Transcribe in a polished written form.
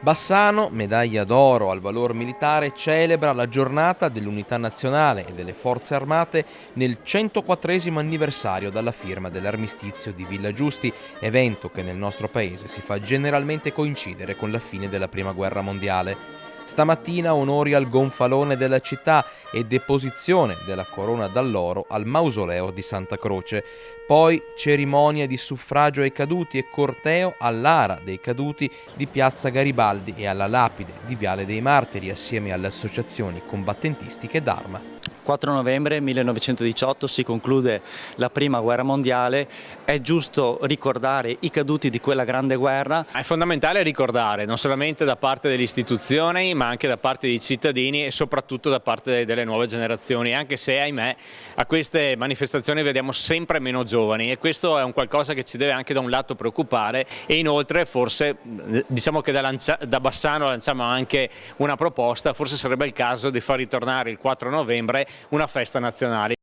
Bassano, medaglia d'oro al valor militare, celebra la giornata dell'unità nazionale e delle forze armate nel 104esimo anniversario dalla firma dell'armistizio di Villa Giusti, evento che nel nostro paese si fa generalmente coincidere con la fine della Prima Guerra Mondiale. Stamattina onori al gonfalone della città e deposizione della corona d'alloro al mausoleo di Santa Croce. Poi cerimonia di suffragio ai caduti e corteo all'ara dei caduti di Piazza Garibaldi e alla lapide di Viale dei Martiri assieme alle associazioni combattentistiche d'Arma. 4 novembre 1918 si conclude la Prima Guerra Mondiale, è giusto ricordare i caduti di quella grande guerra. È fondamentale ricordare, non solamente da parte delle istituzioni, ma anche da parte dei cittadini e soprattutto da parte delle nuove generazioni, anche se, ahimè, a queste manifestazioni vediamo sempre meno giovani e questo è un qualcosa che ci deve anche da un lato preoccupare e inoltre forse, diciamo che da Bassano lanciamo anche una proposta, forse sarebbe il caso di far ritornare il 4 novembre una festa nazionale.